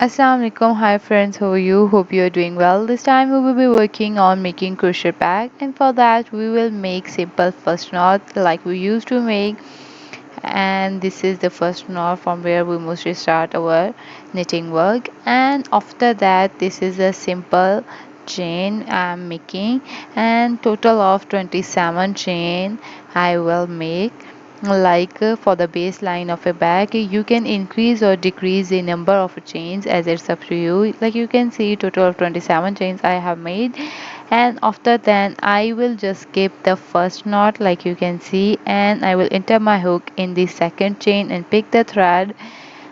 Assalamu alaikum. Hi friends, how are you? Hope you are doing well. This time we will be working on making crochet bag, and for that we will make simple first knot like we used to make. And this is the first knot from where we mostly start our knitting work. And after that, this is a simple chain I'm making, and total of 27 chain I will make. For the baseline of a bag, you can increase or decrease the number of chains as it's up to you. Like you can see, total of 27 chains I have made, and after that I will just skip the first knot like you can see, and I will enter my hook in the second chain and pick the thread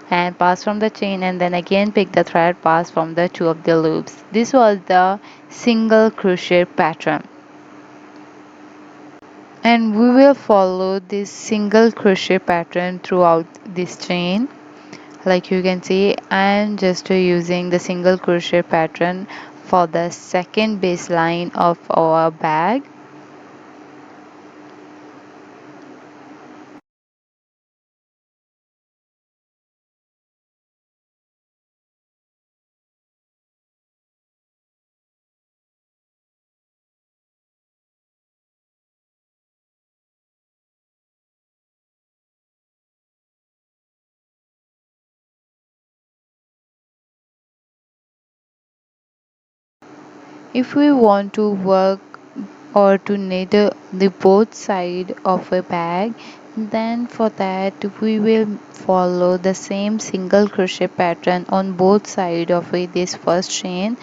and pass from the chain, and then again pick the thread, pass from the two of the loops. This was the single crochet pattern, and we will follow this single crochet pattern throughout this chain. Like you can see, I am just using the single crochet pattern for the second baseline of our bag. If we want to work or to knit the both side of a bag, then for that we will follow the same single crochet pattern on both side of this first chain.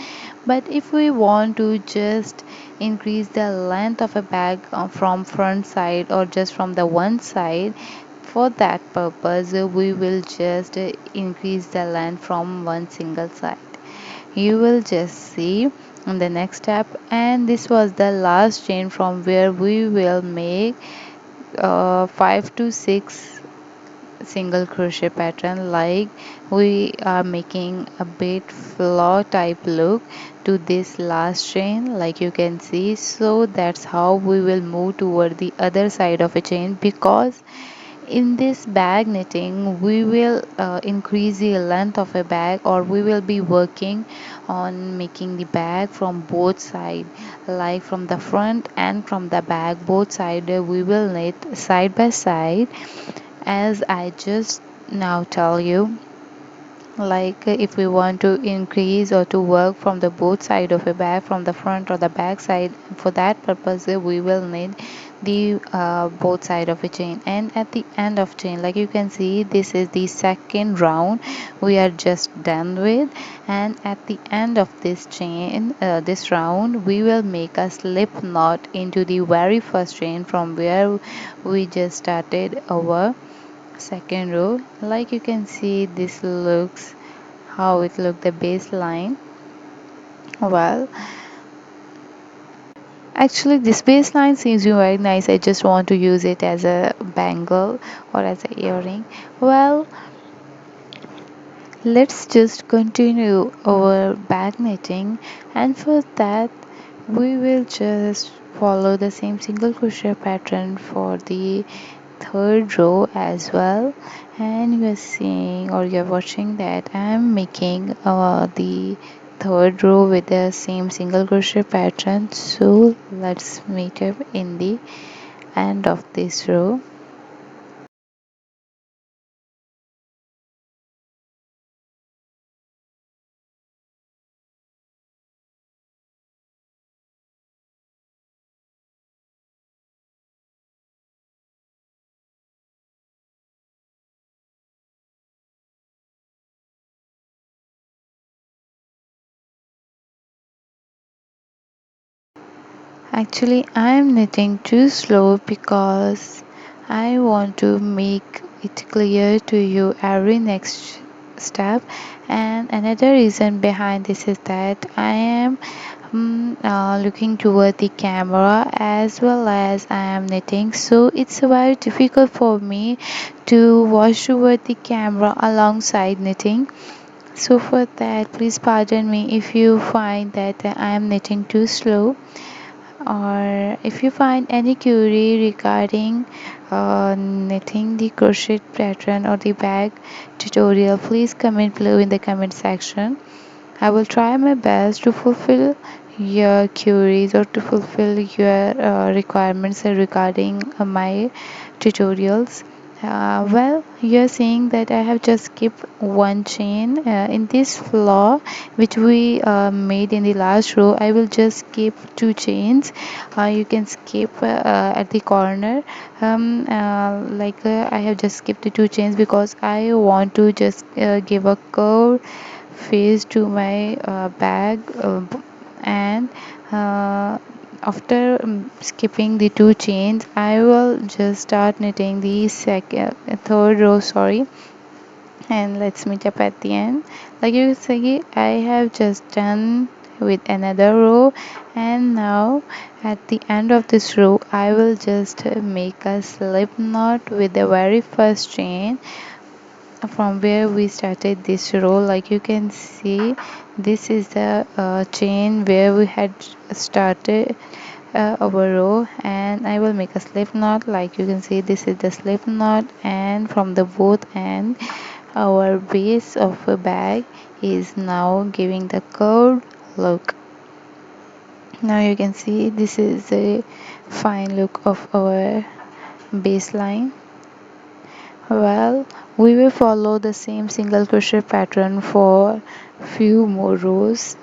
But if we want to just increase the length of a bag from front side or just from the one side, for that purpose we will just increase the length from one single side. You will just see in the next step, and this was the last chain from where we will make 5 to 6 single crochet pattern. Like we are making a bit floor type look to this last chain like you can see. So that's how we will move toward the other side of a chain, because in this bag knitting we will increase the length of a bag, or we will be working on making the bag from both side, like from the front and from the back, both side we will knit side by side, as I just now tell you. If we want to increase or to work from the both side of a bag, from the front or the back side, for that purpose we will need the both side of a chain. And at the end of chain, like you can see, this is the second round we are just done with. And at the end of this chain, this round, we will make a slip knot into the very first chain from where we just started our second row. Like you can see, this looks how it looked the baseline. Well, actually this baseline seems very nice. I just want to use it as a bangle or as an earring. Well, let's just continue our back knitting, and for that we will just follow the same single crochet pattern for the third row as well. And you're seeing or you're watching that I'm making the third row with the same single crochet pattern. So let's meet up in the end of this row. Actually, I'm knitting too slow because I want to make it clear to you every next step. And another reason behind this is that I am looking toward the camera as well as I am knitting, so it's very difficult for me to watch toward the camera alongside knitting. So for that, please pardon me if you find that I am knitting too slow. or if you find any query regarding knitting the crochet pattern or the bag tutorial, please comment below in the comment section. I will try my best to fulfill your queries or to fulfill your requirements regarding my tutorials. Well, you're saying that I have just skipped one chain in this floor which we made in the last row. I will just skip two chains. You can skip at the corner. I have just skipped the two chains because I want to just give a curve face to my bag, and uh, after skipping the two chains I will just start knitting the second third row, sorry, and let's meet up at the end. Like you see, I have just done with another row, and now at the end of this row I will just make a slip knot with the very first chain from where we started this row. Like you can see, this is the chain where we had started our row, and I will make a slip knot. Like you can see, this is the slip knot, and from the both end our base of a bag is now giving the curved look. Now you can see this is a fine look of our baseline. Well, we will follow the same single crochet pattern for few more rows.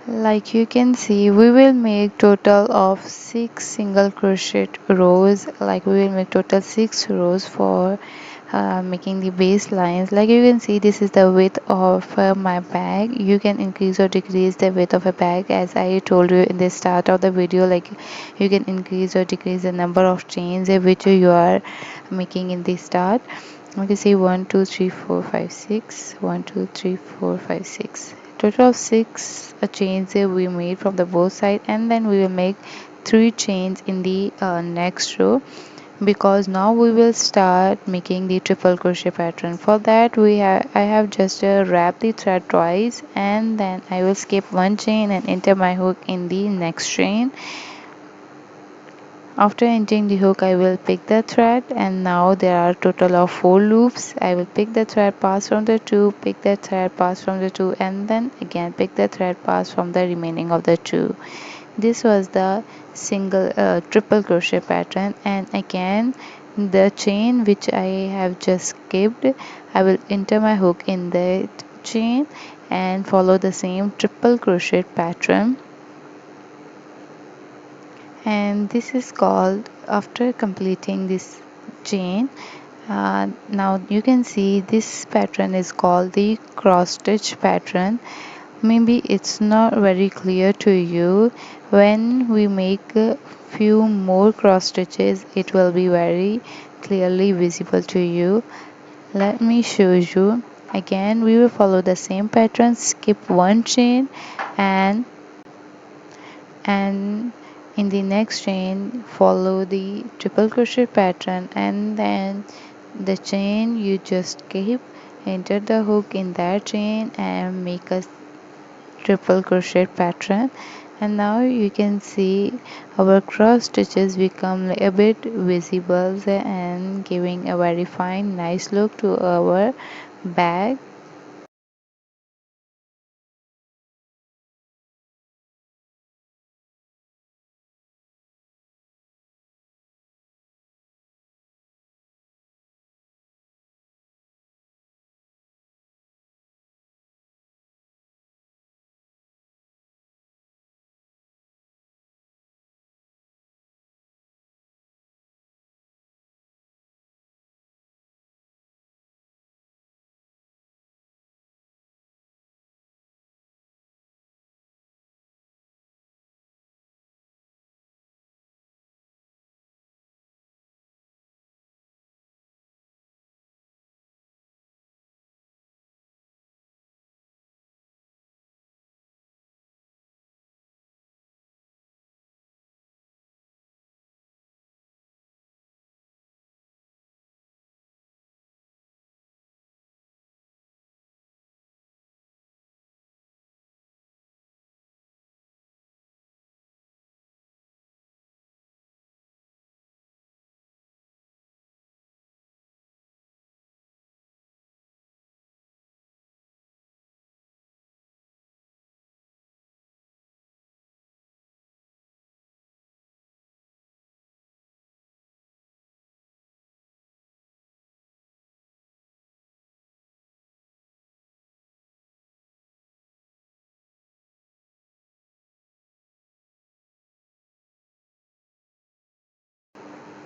Like you can see, we will make total of 6 single crochet rows. Like we will make total 6 rows for making the base lines. Like you can see, this is the width of my bag. You can increase or decrease the width of a bag as I told you in the start of the video. Like you can increase or decrease the number of chains which you are making in the start. We can see 1 2 3 4 5 6, 1 2 3 4 5 6, total of 6 chains we made from the both side, and then we will make 3 chains in the next row, because now we will start making the triple crochet pattern. For that I have just wrapped the thread twice, and then I will skip one chain and enter my hook in the next chain. After entering the hook, I will pick the thread, and now there are total of 4 loops. I will pick the thread, pass from the 2, pick the thread, pass from the 2, and then again pick the thread, pass from the remaining of the 2. This was the single triple crochet pattern, and again the chain which I have just skipped, I will enter my hook in the chain and follow the same triple crochet pattern, and this is called, after completing this chain, now you can see this pattern is called the cross stitch pattern. Maybe it's not very clear to you. When we make a few more cross stitches, it will be very clearly visible to you. Let me show you. Again, we will follow the same pattern, skip one chain, and and in the next chain follow the triple crochet pattern, and then the chain you just keep, enter the hook in that chain and make a triple crochet pattern. And now you can see our cross stitches become a bit visible and giving a very fine nice look to our bag.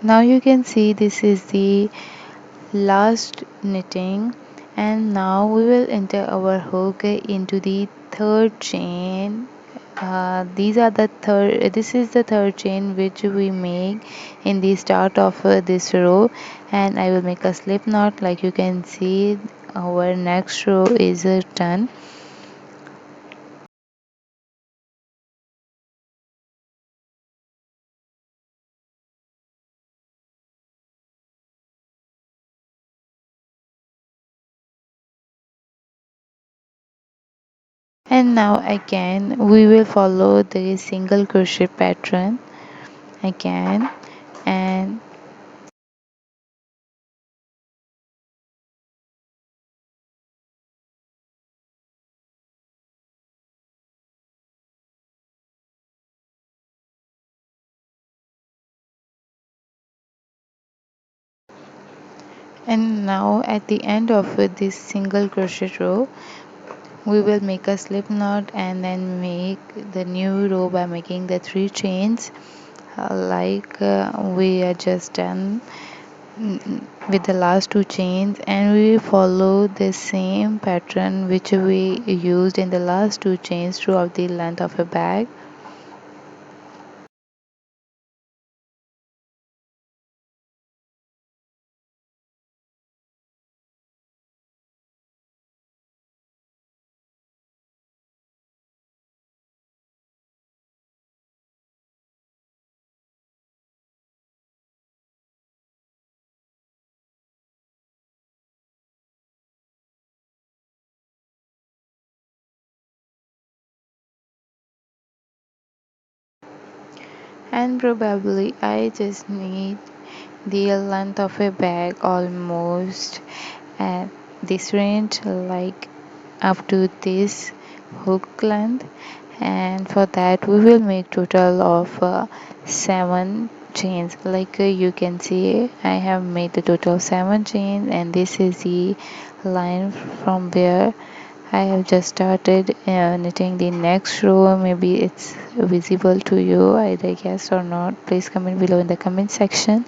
Now you can see this is the last knitting, and now we will enter our hook into the third chain. This is the third chain which we make in the start of this row, and I will make a slip knot. Like you can see, our next row is done. And now again we will follow the single crochet pattern again, and now at the end of this single crochet row we will make a slip knot and then make the new row by making the three chains, we are just done with the last two chains, and we follow the same pattern which we used in the last two chains throughout the length of a bag. And probably I just need the length of a bag almost at this range, like up to this hook length, and for that we will make total of 7 chains. Like you can see, I have made the total of 7 chains, and this is the line from where I have just started knitting the next row. Maybe it's visible to you, either yes or not. Please comment below in the comment section.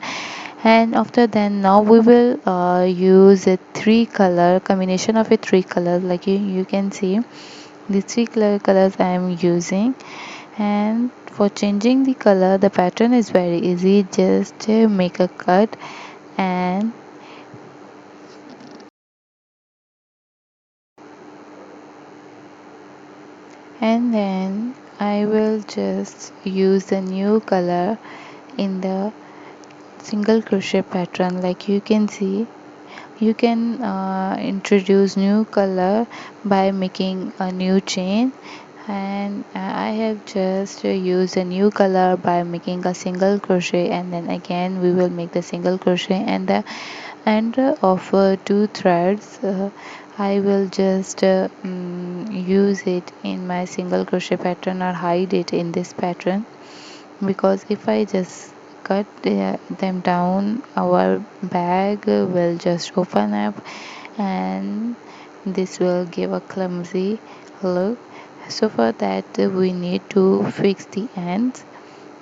And after that, now we will use a three color combination of a three color. Like you can see the three colors I am using. And for changing the color, the pattern is very easy. Just make a cut, and then I will just use the new color in the single crochet pattern. Like you can see, you can introduce new color by making a new chain, and I have just used a new color by making a single crochet, and then again we will make the single crochet, and the end of two threads I will just use it in my single crochet pattern or hide it in this pattern, because if I just cut them down, our bag will just open up, and this will give a clumsy look. So for that we need to fix the ends,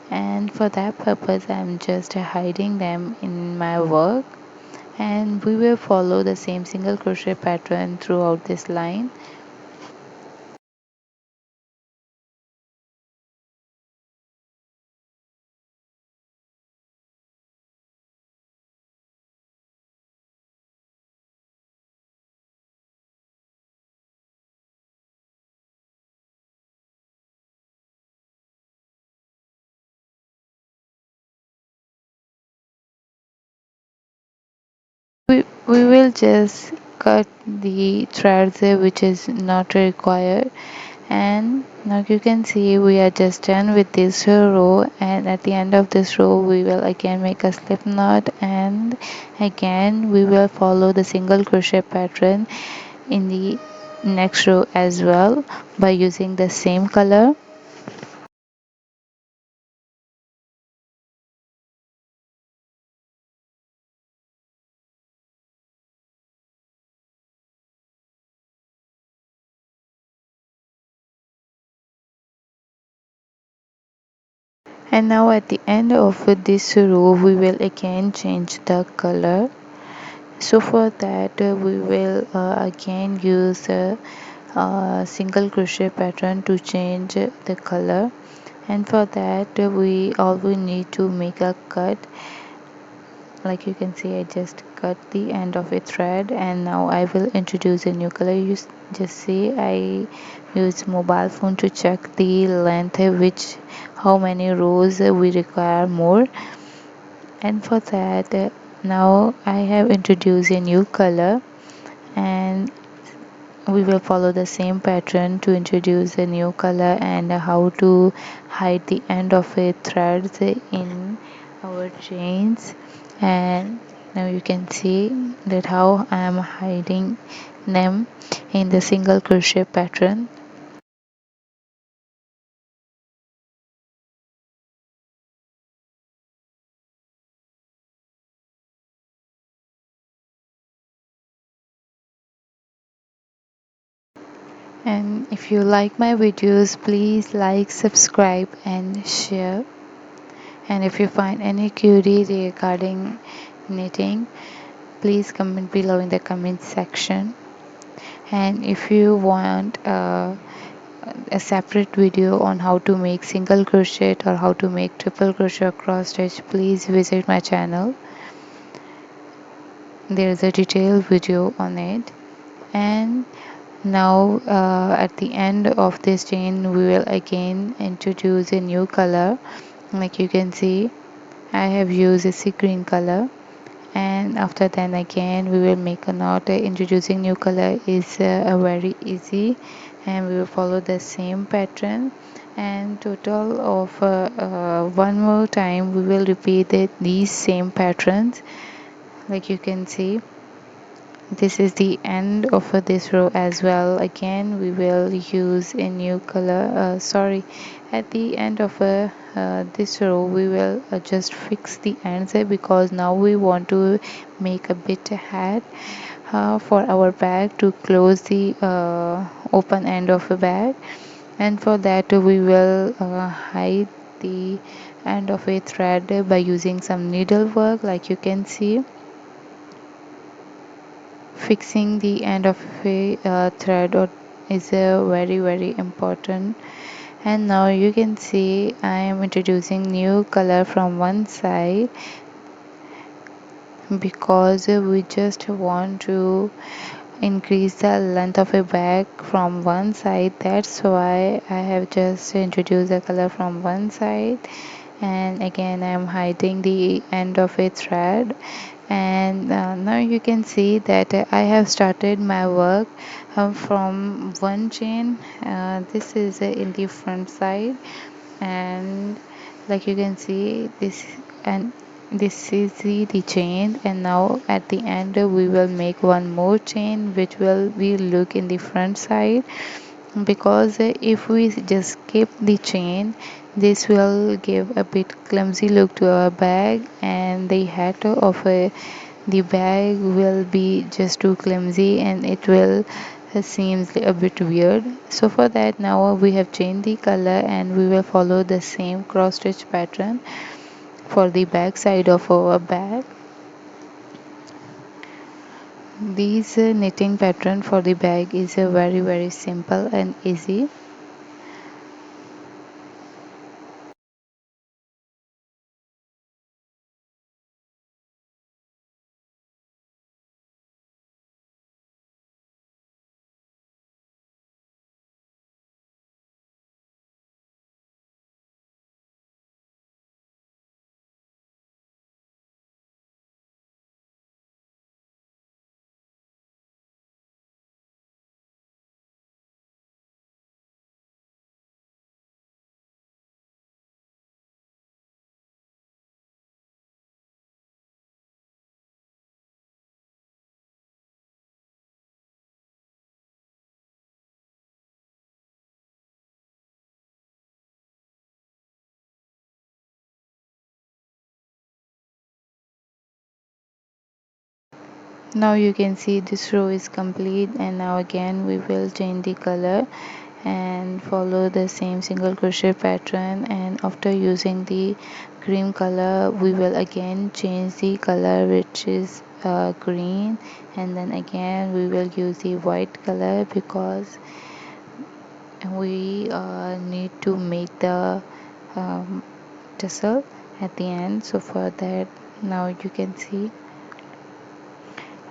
and for that purpose I'm just hiding them in my work, and we will follow the same single crochet pattern throughout this line. We will just cut the threads which is not required, and now you can see we are just done with this row, and at the end of this row we will again make a slip knot, and again we will follow the single crochet pattern in the next row as well by using the same color. And now at the end of this row we will again change the color. So for that we will again use a single crochet pattern to change the color, and for that we need to make a cut. Like you can see, I just cut the end of a thread, and now I will introduce a new color. Just see, I use mobile phone to check the length, which how many rows we require more. And for that now I have introduced a new color, and we will follow the same pattern to introduce a new color and how to hide the end of a threads in our chains. And now you can see that how I am hiding them in the single crochet pattern. And if you like my videos, please like, subscribe and share. And if you find any query regarding knitting, please comment below in the comment section. And if you want a separate video on how to make single crochet or how to make triple crochet or cross stitch, please visit my channel. There is a detailed video on it. And now at the end of this chain we will again introduce a new color. Like you can see, I have used a sea green color, and after that again we will make a knot. Introducing new color is a very easy, and we will follow the same pattern, and total of one more time we will repeat these same patterns. Like you can see, this is the end of this row as well. Again we will use a new color, sorry, at the end of this row we will just fix the ends because now we want to make a bit hat for our bag to close the open end of a bag. And for that we will hide the end of a thread by using some needlework. Like you can see, fixing the end of a thread is very important. And now you can see I am introducing new color from one side because we just want to increase the length of a bag from one side. That's why I have just introduced the color from one side. And again I am hiding the end of a thread. And now you can see that I have started my work from one chain. This is in the front side, and like you can see this, and this is the chain. And now at the end we will make one more chain which will be look in the front side, because if we just skip the chain, this will give a bit clumsy look to our bag, and the hat of the bag will be just too clumsy and it will seems a bit weird. So for that now we have changed the color, and we will follow the same cross stitch pattern for the back side of our bag. This knitting pattern for the bag is very simple and easy. Now you can see this row is complete, and now again we will change the color. and follow the same single crochet pattern. And after using the cream color, we will again change the color, which is green, and then again we will use the white color because we need to make the um, tassel at the end. So for that, now you can see.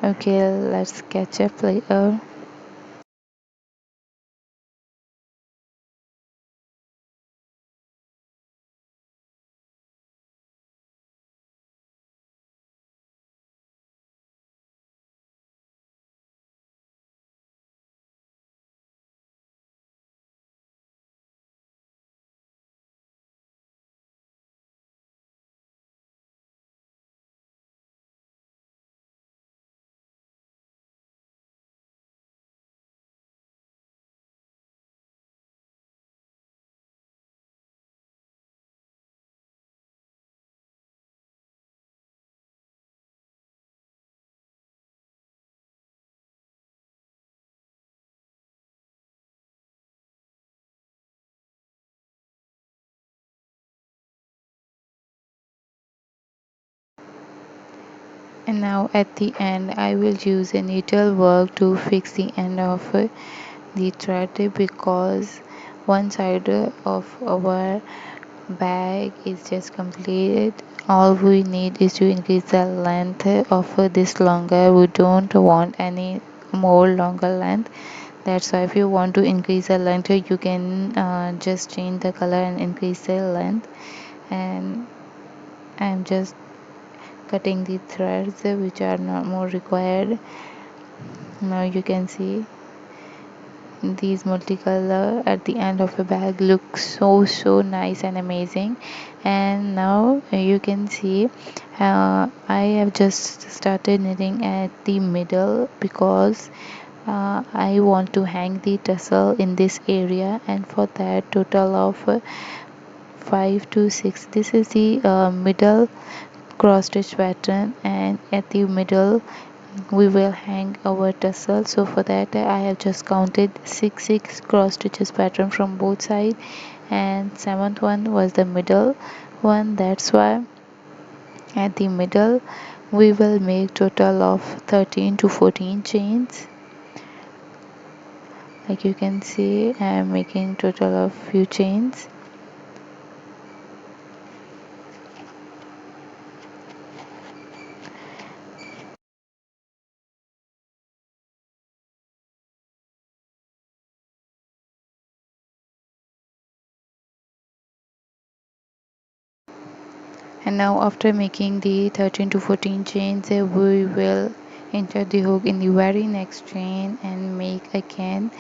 Okay, let's catch up later. And now at the end, I will use a needlework to fix the end of the thread because one side of our bag is just completed. All we need is to increase the length of this longer. We don't want any more longer length. That's why if you want to increase the length, you can just change the color and increase the length. And I'm just cutting the threads which are not more required. Now you can see these multicolor at the end of a bag look so nice and amazing. And now you can see I have just started knitting at the middle because I want to hang the tassel in this area, and for that total of 5 to 6, this is the middle cross stitch pattern, and at the middle we will hang our tassel. So for that I have just counted 6 cross stitches pattern from both sides, and seventh one was the middle one. That's why at the middle we will make total of 13 to 14 chains. Like you can see, I am making total of few chains. And now after making the 13 to 14 chains, we will insert the hook in the very next chain and make again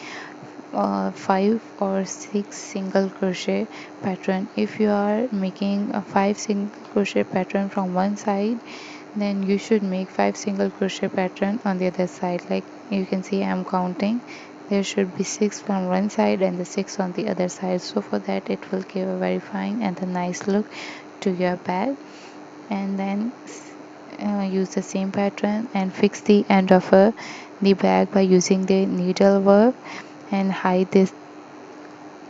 5 or 6 single crochet pattern. If you are making a 5 single crochet pattern from one side, then you should make 5 single crochet pattern on the other side. Like you can see, I'm counting, there should be 6 from one side and the 6 on the other side. So for that it will give a very fine and a nice look to your bag. And then use the same pattern and fix the end of the bag by using the needlework and hide this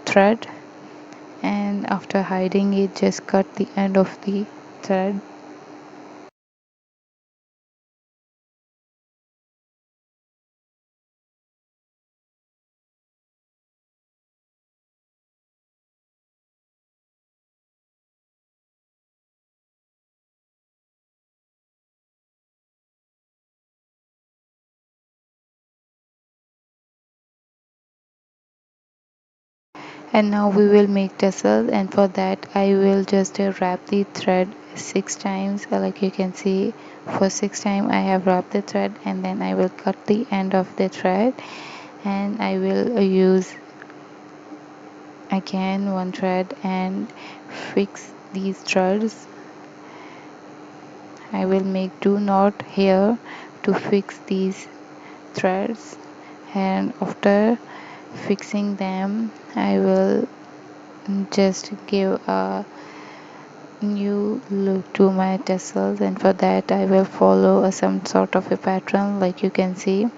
thread. And after hiding it, just cut the end of the thread. And now we will make tassels, and for that I will just wrap the thread 6 times. Like you can see, for 6 times I have wrapped the thread, and then I will cut the end of the thread, and I will use again one thread and fix these threads. I will make 2 knots here to fix these threads, and after fixing them I will just give a new look to my tassels, and for that I will follow some sort of a pattern. Like you can see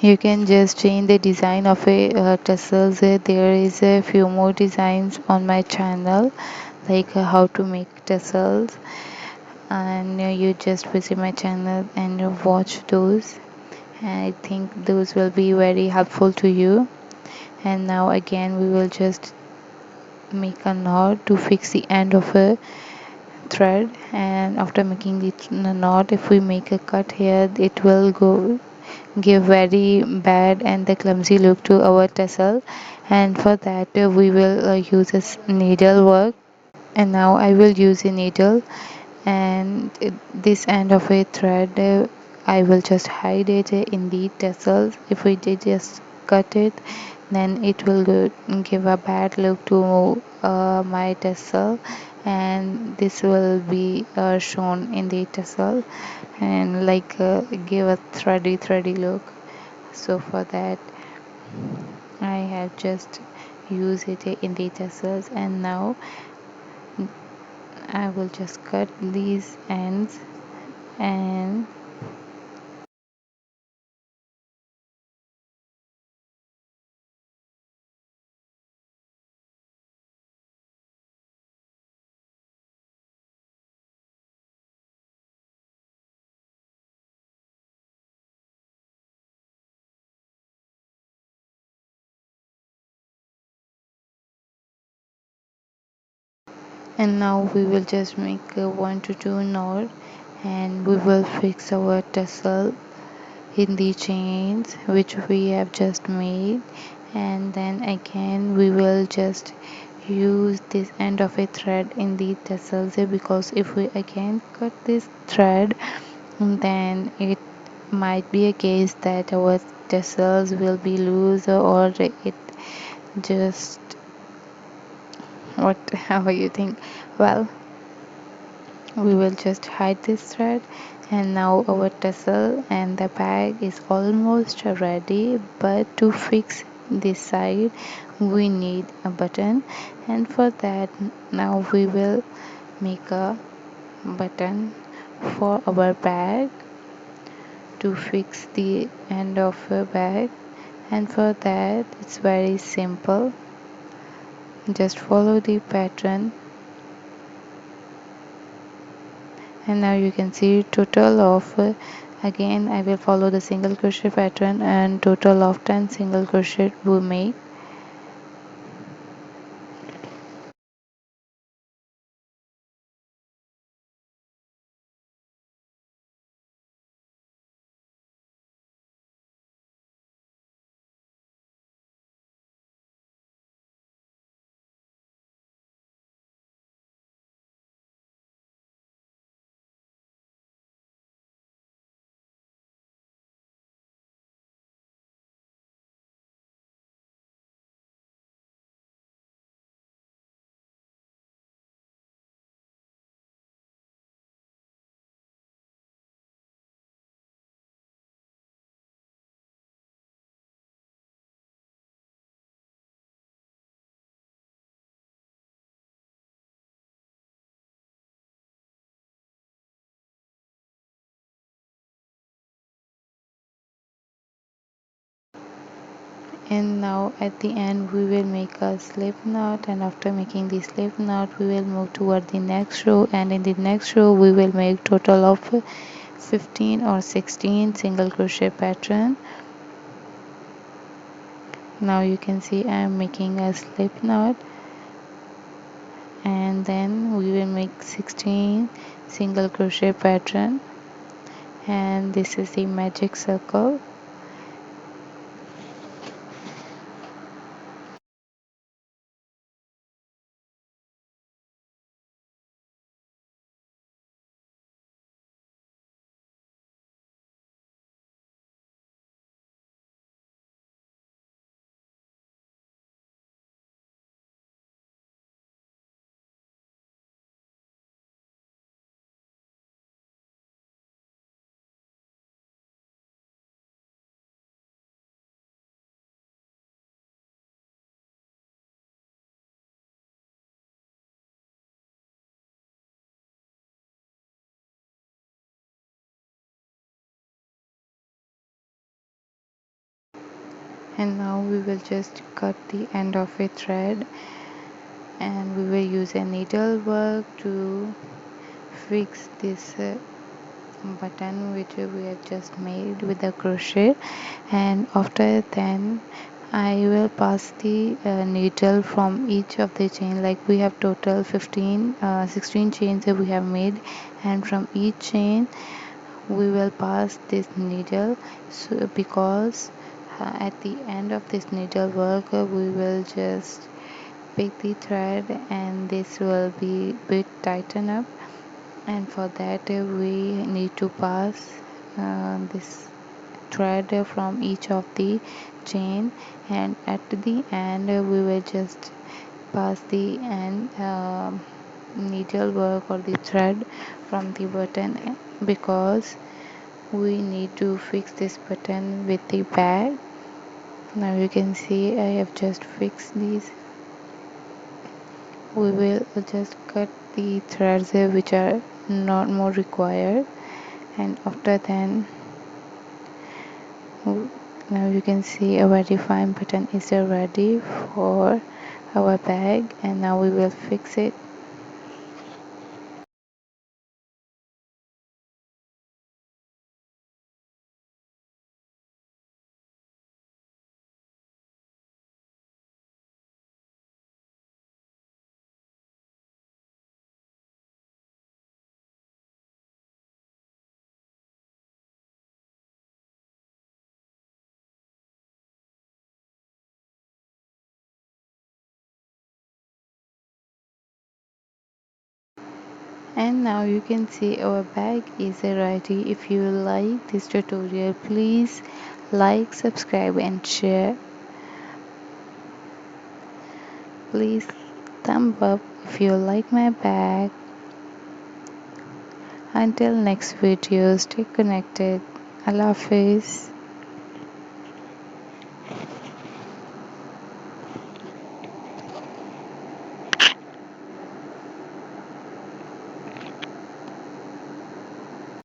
You can just change the design of a tassels. There is a few more designs on my channel, like how to make tassels, and you just visit my channel and you watch those. And I think those will be very helpful to you. And now again we will just make a knot to fix the end of a thread, and after making the knot, if we make a cut here, it will go give very bad and the clumsy look to our tassel. And for that we will use a needle work. And now I will use a needle, and this end of a thread I will just hide it in the tassels. If we did just cut it, then it will give a bad look to my tassel, and this will be shown in the tassel, and like give a thready look. So for that I have just used it in the tassels, and now I will just cut these ends. And now we will just make a 1 to 2 knot, and we will fix our tassel in the chains which we have just made. And then again we will just use this end of a thread in the tassels because if we again cut this thread, then it might be a case that our tassels will be loose, or it just what how you think. Well, we will just hide this thread, and now our tassel and the bag is almost ready. But to fix this side we need a button, and for that now we will make a button for our bag to fix the end of a bag. And for that it's very simple, just follow the pattern. And now you can see total of again I will follow the single crochet pattern, and total of 10 single crochet we make. And now at the end we will make a slip knot, and after making the slip knot we will move toward the next row, and in the next row we will make total of 15 or 16 single crochet pattern. Now you can see I am making a slip knot, and then we will make 16 single crochet pattern, and this is the magic circle. And now we will just cut the end of a thread, and we will use a needle work to fix this button which we have just made with the crochet. And after then I will pass the needle from each of the chain, like we have total 16 chains that we have made, and from each chain we will pass this needle, so because at the end of this needle work we will just pick the thread and this will be bit tighten up, and for that we need to pass this thread from each of the chain, and at the end we will just pass the end needle work or the thread from the button, because we need to fix this button with the bag. Now you can see I have just fixed these. We will just cut the threads which are not more required, and after then now you can see a very fine button is ready for our bag, and now we will fix it. And now you can see our bag is ready. If you like this tutorial, please like, subscribe and share. Please thumb up if you like my bag. Until next video, stay connected. Allah Hafiz.